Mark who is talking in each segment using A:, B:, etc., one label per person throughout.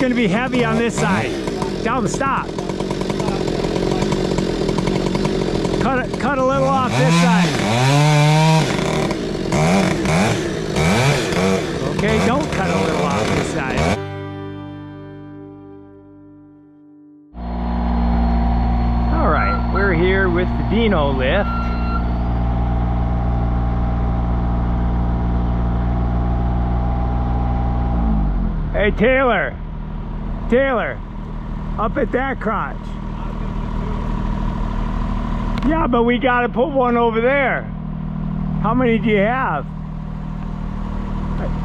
A: going to be heavy on this side. Tell them stop. Cut a little off this side. Okay, don't cut a little off this side. All right, we're here with the Dino lift. Hey Taylor, up at that crotch. Yeah, but we gotta put one over there. How many do you have?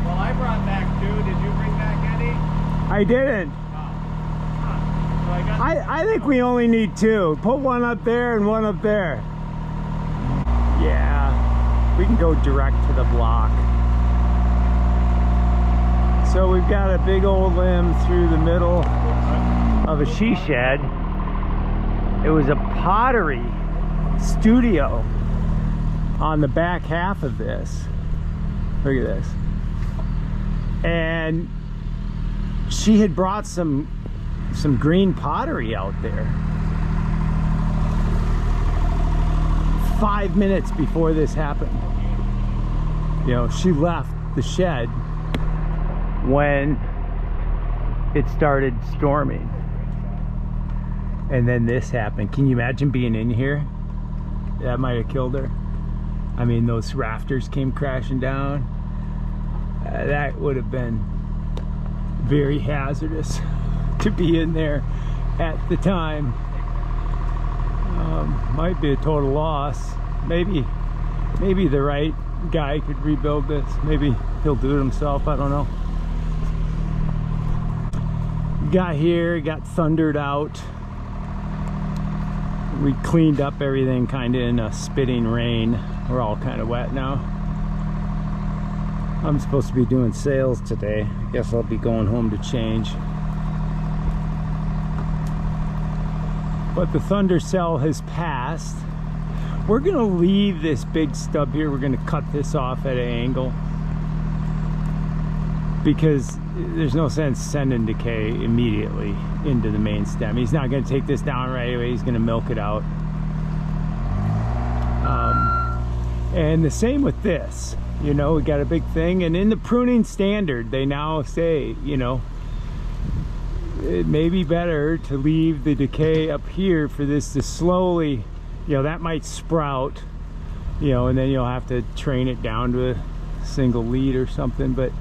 B: Well, I brought back 2. Did you bring back any?
A: I didn't.
B: So
A: I think we only need 2. Put one up there and one up there. Yeah, we can go direct to the block. So we've got a big old limb through the middle of a she shed. It was a pottery studio on the back half of this. Look at this. And she had brought some green pottery out there 5 minutes before this happened. You know, she left the shed when it started storming, and then this happened. Can you imagine being in here? That might have killed her. I mean, those rafters came crashing down. That would have been very hazardous to be in there at the time. Might be a total loss. Maybe the right guy could rebuild this. Maybe he'll do it himself, I don't know. Got here, got thundered out. We cleaned up everything kind of in a spitting rain. We're all kind of wet now. I'm supposed to be doing sales today. I guess I'll be going home to change. But the thunder cell has passed. We're gonna leave this big stub here. We're gonna cut this off at an angle, because there's no sense sending decay immediately into the main stem. He's not going to take this down right away. He's going to milk it out. And the same with this. You know, we got a big thing. And in the pruning standard, they now say, you know, it may be better to leave the decay up here for this to slowly, you know, that might sprout, you know, and then you'll have to train it down to a single lead or something. But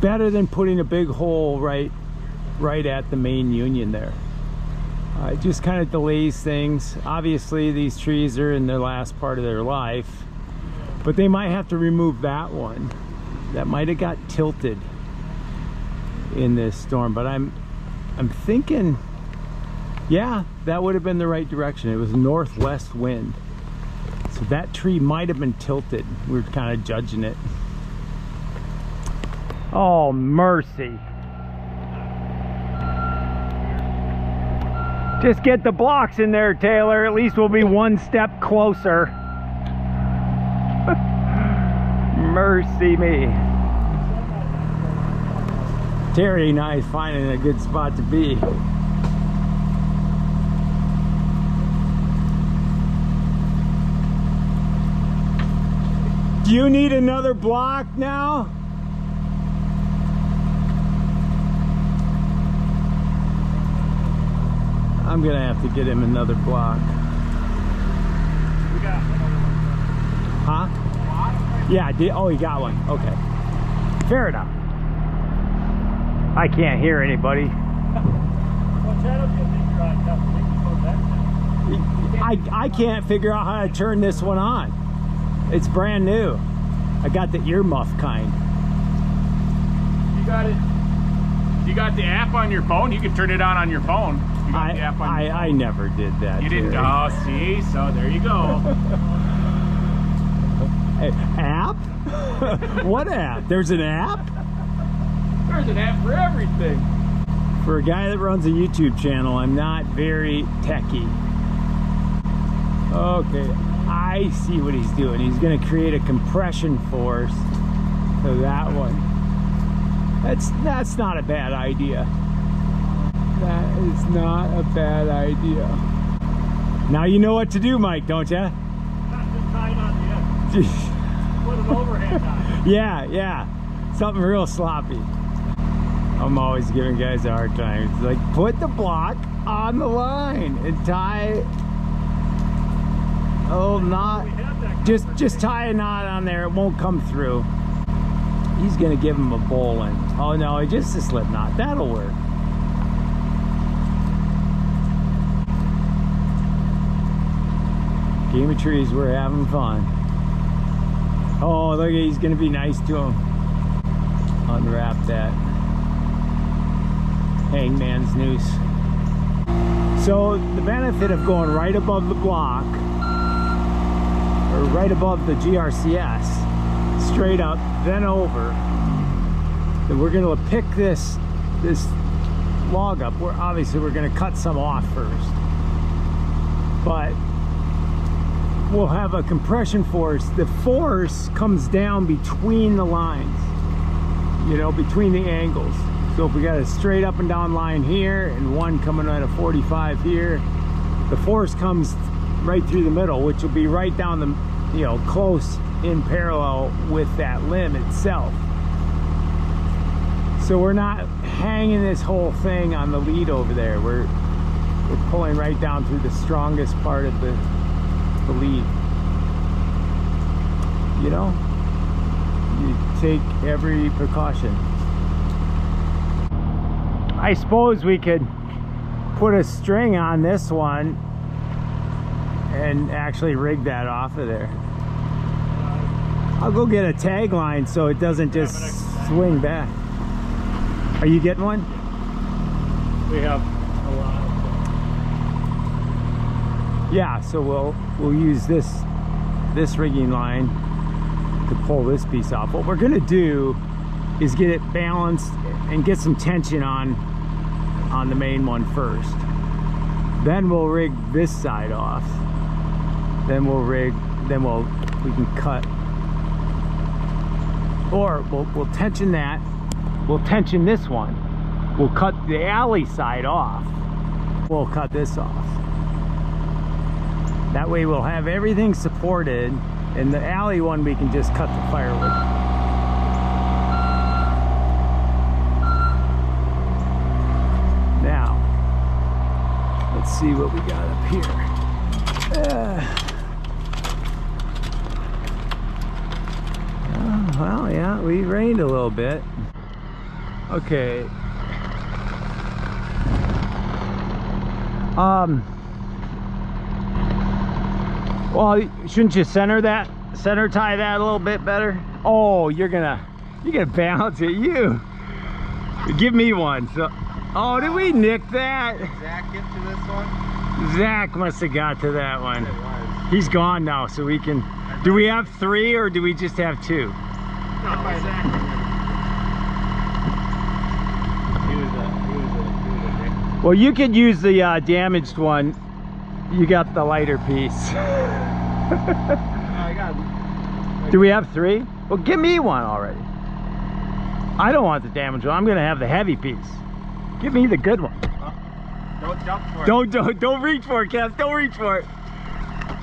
A: better than putting a big hole right at the main union there. It just kind of delays things. Obviously these trees are in the last part of their life, but they might have to remove that one. That might have got tilted in this storm, but I'm thinking, yeah, that would have been the right direction. It was northwest wind, so that tree might have been tilted. We were kind of judging it. Oh, mercy. Just get the blocks in there, Taylor. At least we'll be one step closer. Mercy me. Terry and I finding a good spot to be. Do you need another block now? I'm gonna have to get him another block.
B: We got
A: Huh? Yeah, oh, he got one. Okay. Fair enough. I can't hear anybody.
B: What channel do you think you're on?
A: I can't figure out how to turn this one on. It's brand new. I got the earmuff kind.
B: You got it. You got the app on your phone? You can turn it on your phone. You got the app on your phone.
A: I never did that.
B: You didn't? Oh, see? So there you go.
A: Hey, app? What app? There's an app?
B: There's an app for everything.
A: For a guy that runs a YouTube channel, I'm not very techy. Okay, I see what he's doing. He's going to create a compression force to that one. That's not a bad idea. That is not a bad idea. Now you know what to do, Mike, don't you?
B: Just tie it on the end. Put an overhand on it.
A: Yeah. Something real sloppy. I'm always giving guys a hard time. It's like, put the block on the line and tie. Oh, not. Just tie a knot on there. It won't come through. He's gonna give him a bowline. Oh no, just a slip knot. That'll work. Game of trees, we're having fun. Oh, look, he's gonna be nice to him. Unwrap that hangman's noose. So the benefit of going right above the block, or right above the GRCS, straight up, then over, then we're gonna pick this log up. Obviously we're gonna cut some off first, but we'll have a compression force. The force comes down between the lines, you know, between the angles. So if we got a straight up and down line here and one coming at a 45 here, the force comes right through the middle, which will be right down the, you know, close in parallel with that limb itself. So we're not hanging this whole thing on the lead over there. We're pulling right down through the strongest part of the lead. You know, you take every precaution. I suppose we could put a string on this one and actually rig that off of there. I'll go get a tag line so it doesn't just swing back. Are you getting one?
B: We have a lot of them.
A: Yeah, so we'll use this rigging line to pull this piece off. What we're gonna do is get it balanced and get some tension on the main one first. Then we'll rig this side off. Then we can cut, or we'll tension that. We'll tension this one. We'll cut the alley side off. We'll cut this off. That way we'll have everything supported, and the alley one we can just cut the firewood. Now, let's see what we got up here. Well, yeah, we rained a little bit. Okay. Well, shouldn't you center tie that a little bit better? Oh, you're gonna balance it. You give me one. So, oh, did we nick that?
C: Did Zach get to this one?
A: Zach must have got to that one. He's gone now, so we can. Do we have 3 or do we just have 2?
B: No, Zach.
A: Well, you could use the damaged one. You got the lighter piece.
C: I got.
A: Do we have 3? Well, give me one already. I don't want the damaged one. I'm gonna have the heavy piece. Give me the good one.
C: Don't jump for it.
A: Don't reach for it, Kev. Don't reach for it.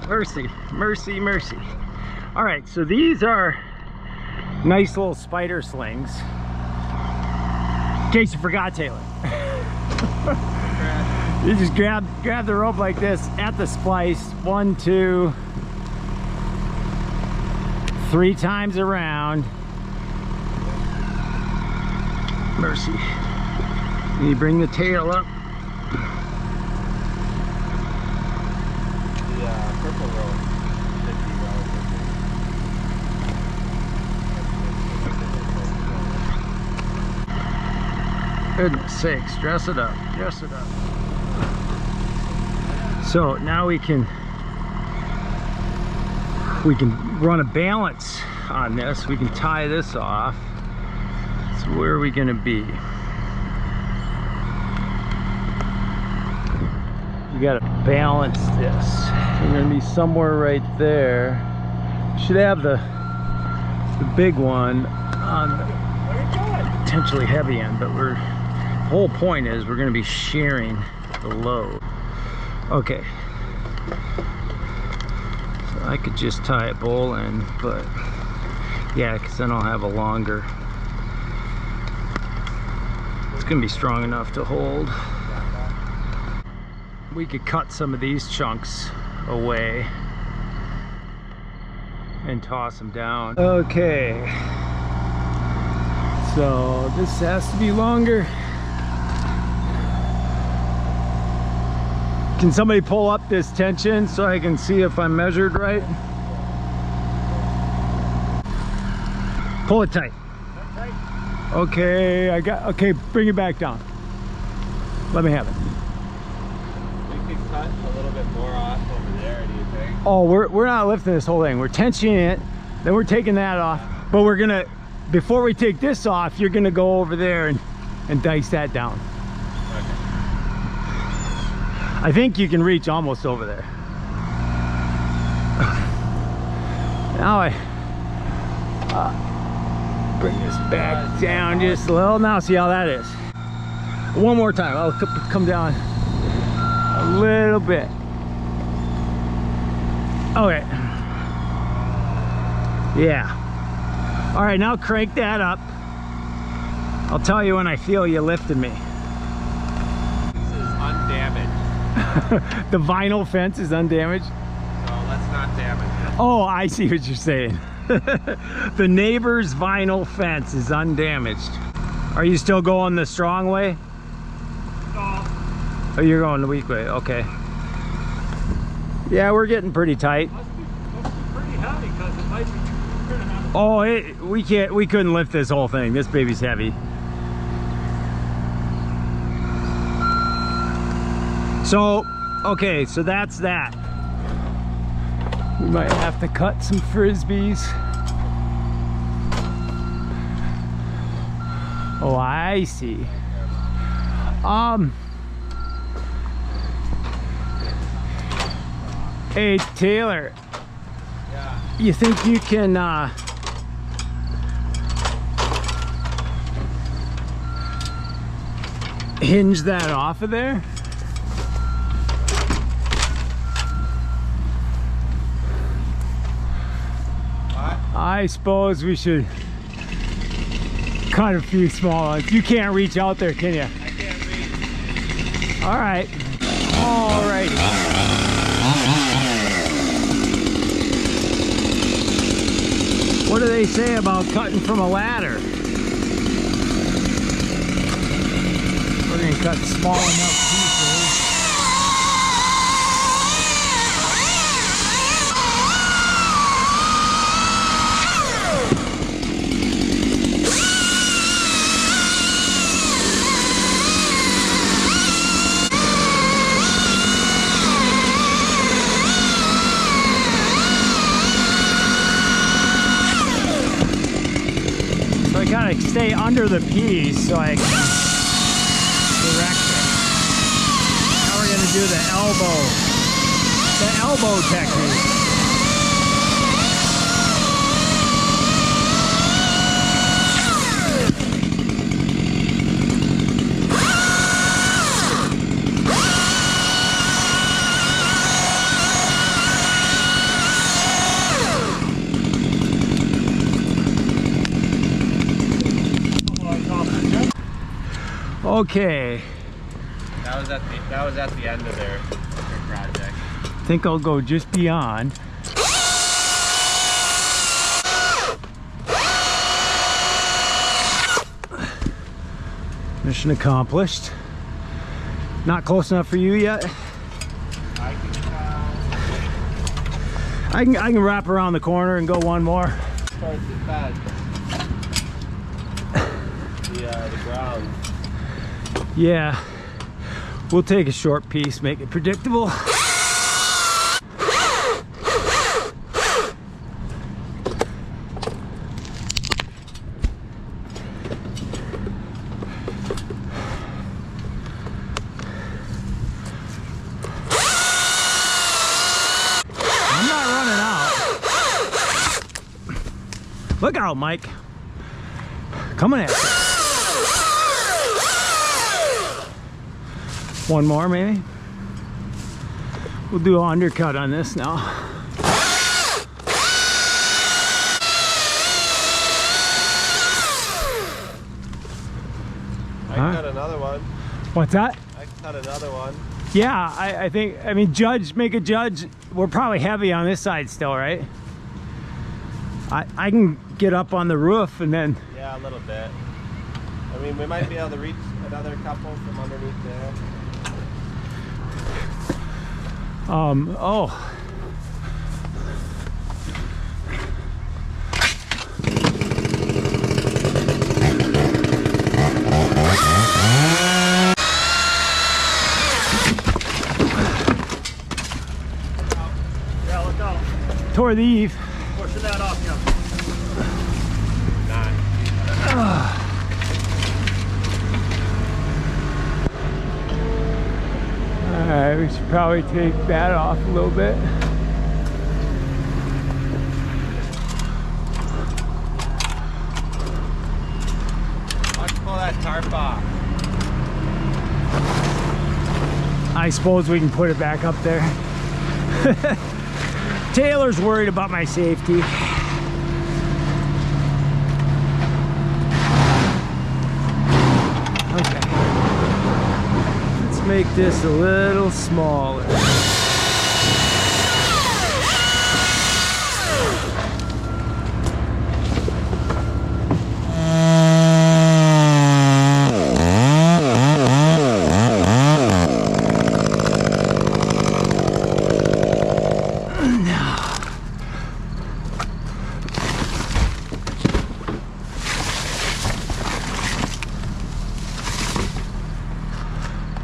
A: Mercy, mercy, mercy. All right, so these are nice little spider slings. In case you forgot, Taylor. You just grab the rope like this at the splice, 1, 2, 3 times around. Mercy. And you bring the tail up.
C: The purple rope.
A: Goodness sakes, dress it up, dress it up. So now we can run a balance on this. We can tie this off. So where are we gonna be? You gotta balance this. We're gonna be somewhere right there. Should have the big one on the potentially heavy end, but the whole point is we're going to be sharing the load. Okay. So I could just tie it bowl end, but yeah, because then I'll have a longer. It's going to be strong enough to hold. We could cut some of these chunks away and toss them down. Okay, so this has to be longer. Can somebody pull up this tension so I can see if I'm measured right? Pull it tight. Okay, okay, bring it back down. Let me have it.
C: We could cut a little bit more off over there, do you think?
A: Oh, we're not lifting this whole thing. We're tensioning it, then we're taking that off. But we're gonna, before we take this off, you're gonna go over there and dice that down.
C: Okay.
A: I think you can reach almost over there. Now I bring this back down just a little. Now see how that is. One more time. I'll come down a little bit. Okay. Yeah. All right, now crank that up. I'll tell you when I feel you lifted me.
C: This is undamaged.
A: The vinyl fence is undamaged?
C: So let's not damage it.
A: Oh, I see what you're saying. The neighbor's vinyl fence is undamaged. Are you still going the strong way?
B: No.
A: Oh, you're going the weak way, okay. Yeah, we're getting pretty tight.
B: Must be pretty heavy because it might be turning on.
A: Oh, we couldn't lift this whole thing. This baby's heavy. So, okay, so that's that. We might have to cut some frisbees. Oh, I see. Hey, Taylor.
C: Yeah.
A: You think you can, hinge that off of there? I suppose we should cut a few small ones. You can't reach out there, can you?
C: I can't reach.
A: All right. All right. What do they say about cutting from a ladder? We're going to cut small enough pieces. Gotta stay under the piece so I can direct it. Now we're gonna do the elbow technique. Okay.
C: That was at the end of their project.
A: I think I'll go just beyond. Mission accomplished. Not close enough for you yet? I can wrap around the corner and go one more.
C: Start the bed. The ground.
A: Yeah, we'll take a short piece, make it predictable. I'm not running out. Look out, Mike. Coming at you. One more maybe? We'll do an undercut on this now.
C: I cut another one.
A: What's that?
C: I cut another one.
A: Yeah, I think, I mean, make a judge. We're probably heavy on this side still, right? I can get up on the roof and then...
C: Yeah, a little bit. I mean, we might be able to reach another couple from underneath there.
A: Oh.
B: Yeah, look out.
A: Tore the eave.
B: Pushing that off, yeah.
A: Alright, we should probably take that off a little bit.
C: Let's pull that tarp off.
A: I suppose we can put it back up there. Taylor's worried about my safety. Okay. Let's make this a little smaller.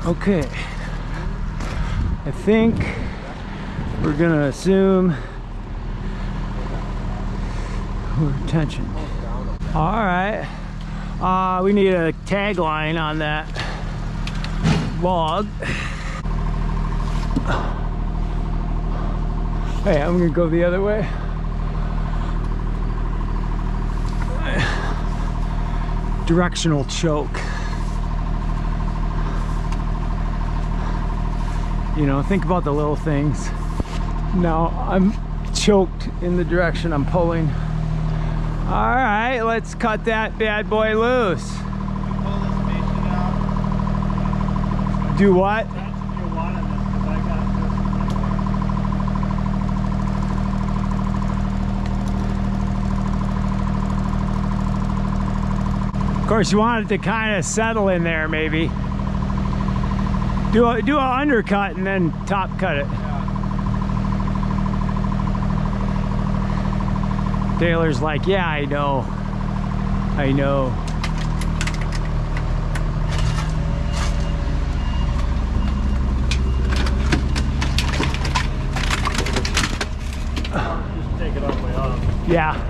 A: Okay, I think we're gonna assume tension. All right, we need a tagline on that log. Hey, I'm gonna go the other way. Directional choke. You know, think about the little things. Now I'm choked in the direction I'm pulling. All right, let's cut that bad boy loose.
C: Pull this spacing out.
A: Do what?
B: That's if you wanted this, because I got
A: Of course, you want it to kind of settle in there, maybe. Do an undercut and then top cut it.
C: Yeah.
A: Taylor's like, yeah, I know. I know.
B: just take it all the way off.
A: Yeah.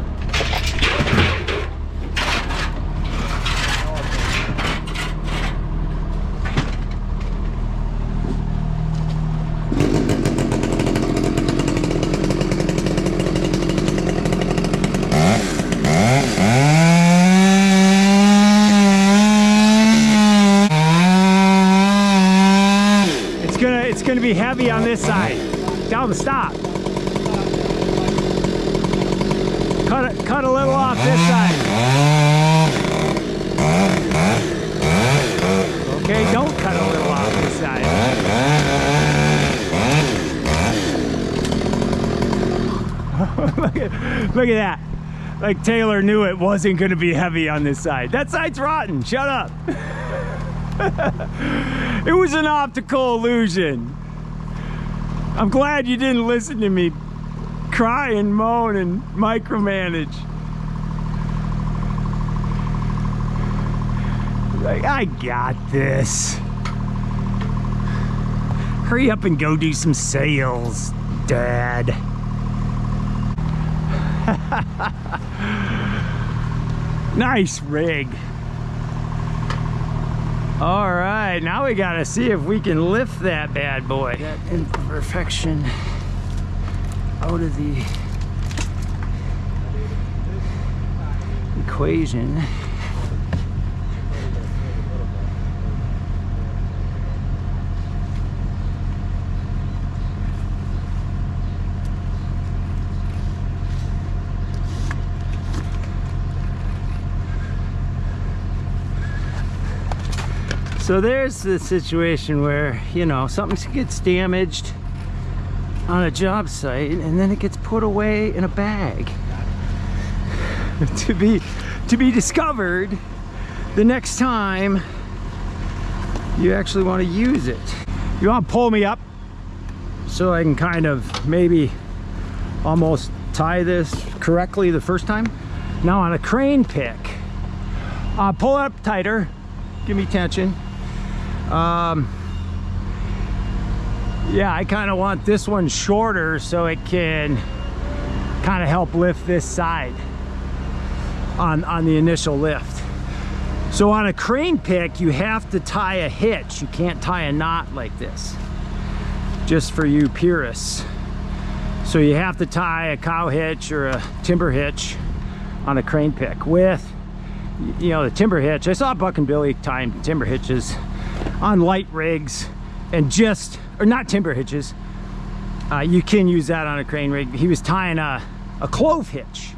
A: It's gonna be heavy on this side. Tell them to stop. Cut a little off this side. Okay, don't cut a little off this side. Look at that. Like Taylor knew it wasn't gonna be heavy on this side. That side's rotten, shut up. It was an optical illusion. I'm glad you didn't listen to me cry and moan and micromanage. Like, I got this. Hurry up and go do some sales, Dad. Nice rig. All right, now we gotta see if we can lift that bad boy. That imperfection out of the equation. So there's the situation where, you know, something gets damaged on a job site and then it gets put away in a bag to be discovered the next time you actually want to use it. You want to pull me up so I can kind of maybe almost tie this correctly the first time? Now on a crane pick, pull it up tighter, give me tension. Yeah, I kind of want this one shorter so it can kind of help lift this side on the initial lift. So on a crane pick, you have to tie a hitch. You can't tie a knot like this, just for you purists. So you have to tie a cow hitch or a timber hitch on a crane pick with, you know, the timber hitch. I saw Buck and Billy tying timber hitches on light rigs, and just, or not timber hitches, you can use that on a crane rig. He was tying a clove hitch,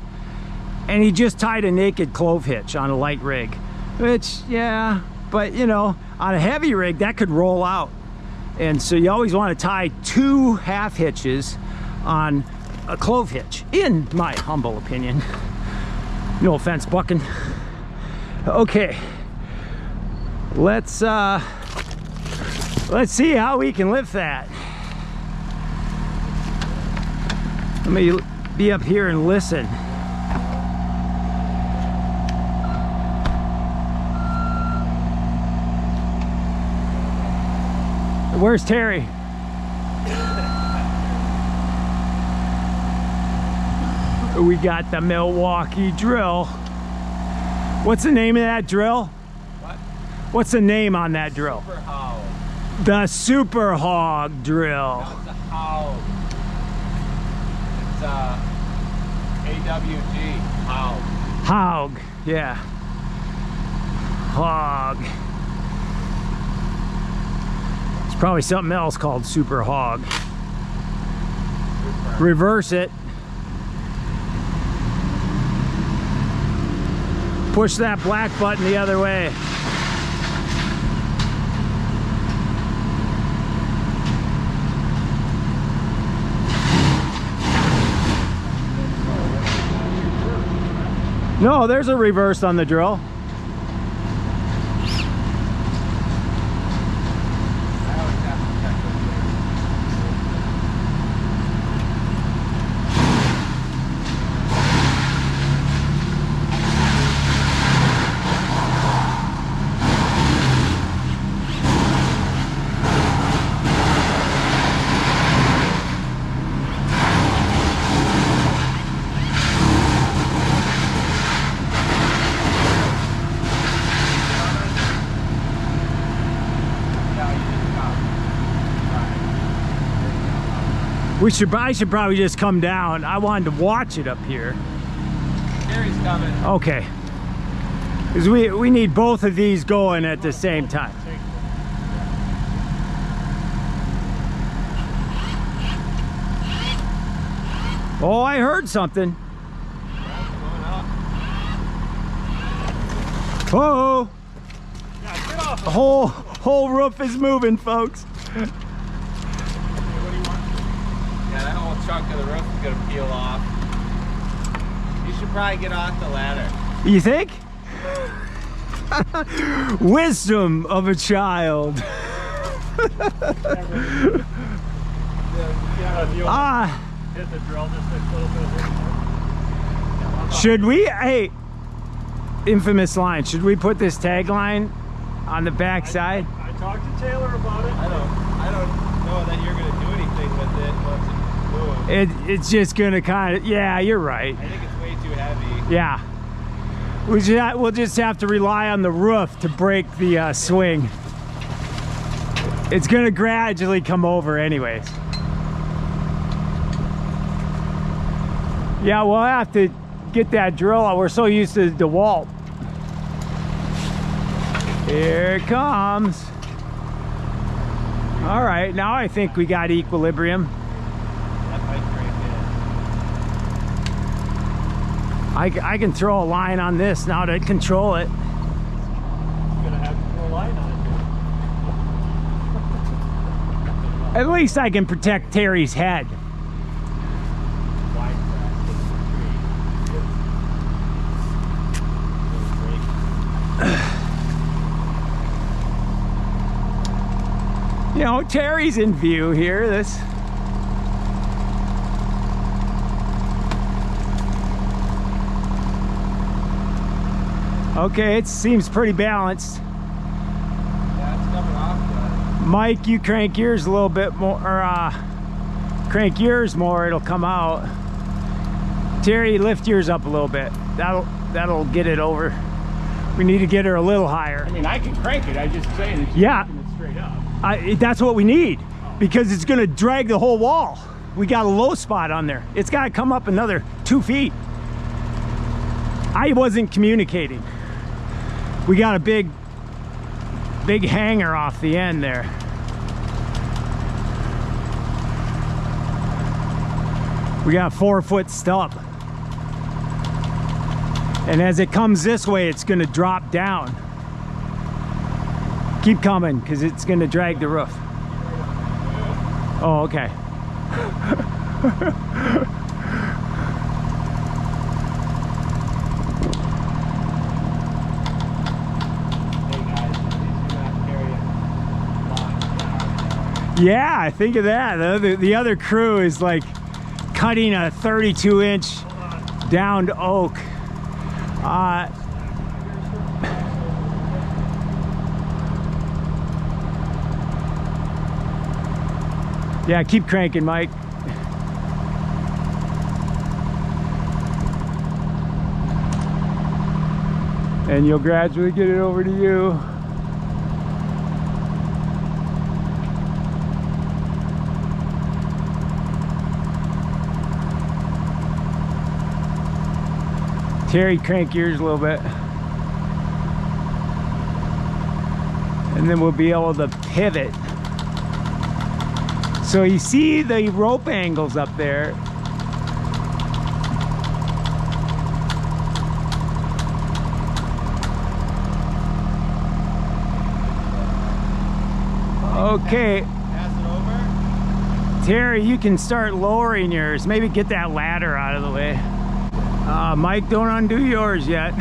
A: and he just tied a naked clove hitch on a light rig, which, yeah, but you know, on a heavy rig that could roll out. And so you always want to tie 2 half hitches on a clove hitch, in my humble opinion. No offense, Buckin'. Okay, let's see how we can lift that. Let me be up here and listen. Where's Terry? We got the Milwaukee drill. What's the name of that drill?
C: What?
A: What's the name on that drill?
C: Super Hog.
A: The Super Hog drill.
C: No, it's a Hog. It's AWG. Hog.
A: Hog, yeah. Hog. It's probably something else called Super Hog.
C: Super.
A: Reverse it. Push that black button the other way. No, there's a reverse on the drill. I should probably just come down. I wanted to watch it up here.
C: Gary's coming.
A: Okay. Because we need both of these going at the same time. Oh, I heard something. Oh,
B: Yeah, get off.
A: the whole roof is moving, folks.
C: Yeah, that whole chunk of the roof is gonna peel off. You should probably get off the ladder.
A: You think? Wisdom of a child. Ah.
B: Hit the drill just a little bit.
A: Should we, hey, infamous line, should we put this tagline on the back side?
B: I talked to Taylor about it.
C: I don't know that you're gonna do anything with it once it moves.
A: It's just gonna kind of, yeah, you're right.
C: I think it's way too heavy.
A: Yeah. We'll just have to rely on the roof to break the swing. It's gonna gradually come over anyways. Yeah, we'll have to get that drill out. We're so used to DeWalt. Here it comes. All right, now I think we got equilibrium.
C: That might break it.
A: I can throw a line on this now to control it.
B: You're gonna have to throw a line on it.
A: At least I can protect Terry's head.
B: Wide crack in the tree.
A: You know, Terry's in view here. This. Okay, it seems pretty balanced.
C: Yeah, it's coming off good.
A: Mike, you crank yours a little bit more, or crank yours more, it'll come out. Terry, lift yours up a little bit. That'll get it over. We need to get her a little higher.
B: I mean, I can crank it. I just saying that
A: Yeah.
B: it straight up.
A: That's what we need, because it's gonna drag the whole wall. We got a low spot on there. It's gotta come up another 2 feet. I wasn't communicating. We got a big hanger off the end there. We got a 4-foot stub. And as it comes this way, it's gonna drop down. Keep coming, because it's gonna drag the roof. Oh, okay. Yeah, I think of that. The other crew is like cutting a 32-inch downed oak. Yeah, keep cranking, Mike. And you'll gradually get it over to you. Terry, crank yours a little bit. And then we'll be able to pivot. So you see the rope angles up there. Okay.
C: Pass it over.
A: Terry, you can start lowering yours. Maybe get that ladder out of the way. Mike, don't undo yours yet.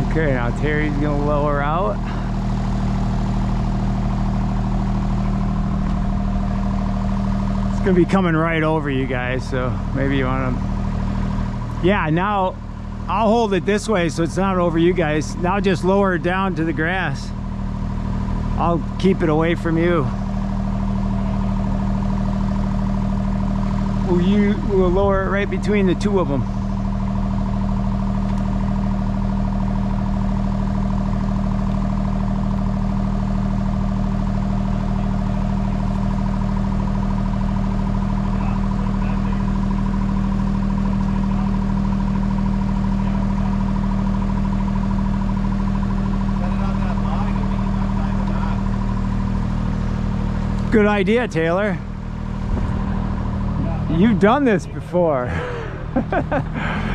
A: Okay, now Terry's gonna lower out. It's gonna be coming right over you guys, so maybe you wanna... Yeah, now I'll hold it this way so it's not over you guys. Now just lower it down to the grass. I'll keep it away from you. We'll lower it right between the two of them. Good idea, Taylor. You've done this before.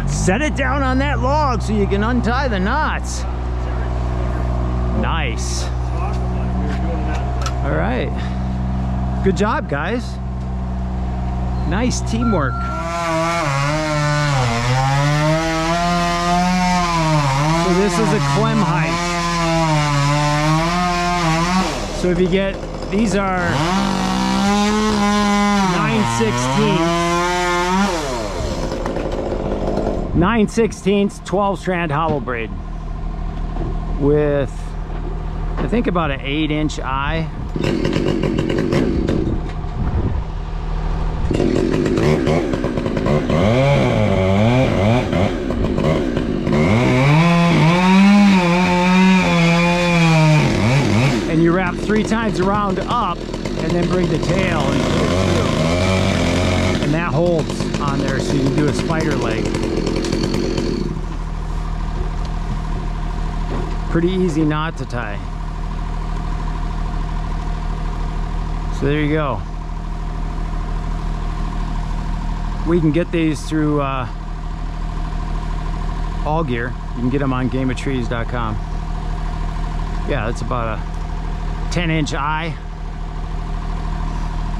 A: Set it down on that log so you can untie the knots. Nice. All right. Good job, guys. Nice teamwork. So this is a clem height. So if you get, these are 9/16 12 strand hollow braid with, I think, about an 8-inch eye. And you wrap 3 times around up and then bring the tail and put it through. And that holds on there so you can do a spider leg. Pretty easy knot to tie. So there you go. We can get these through all gear. You can get them on gameoftrees.com. Yeah, that's about a 10-inch eye.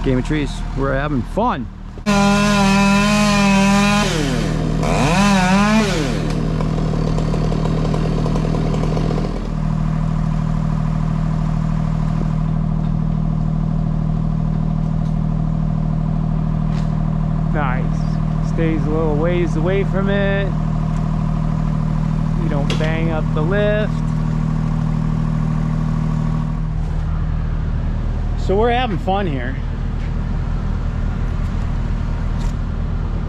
A: Game of Trees, we're having fun. Nice. Stays a little ways away from it. You don't bang up the lift. So we're having fun here.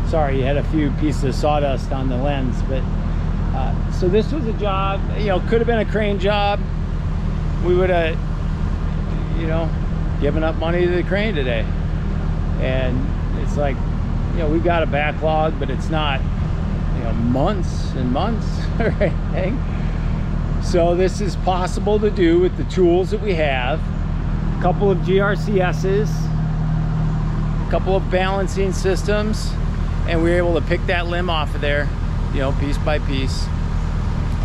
A: Sorry, you had a few pieces of sawdust on the lens, but so this was a job, you know, could have been a crane job. We would have, you know, given up money to the crane today. And it's like, you know, we've got a backlog, but it's not, you know, months and months or anything. So this is possible to do with the tools that we have. A couple of GRCSs, a couple of balancing systems, and we were able to pick that limb off of there, you know, piece by piece.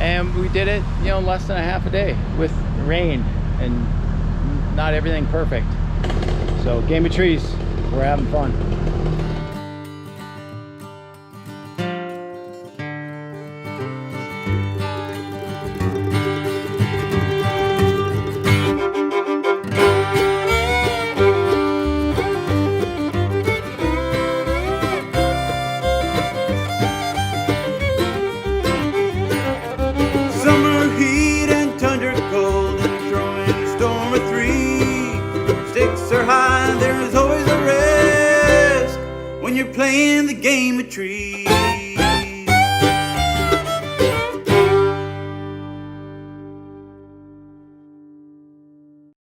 A: And we did it, you know, less than a half a day with rain and not everything perfect. So Game of Trees, we're having fun.
D: There's always a risk when you're playing the game of trees.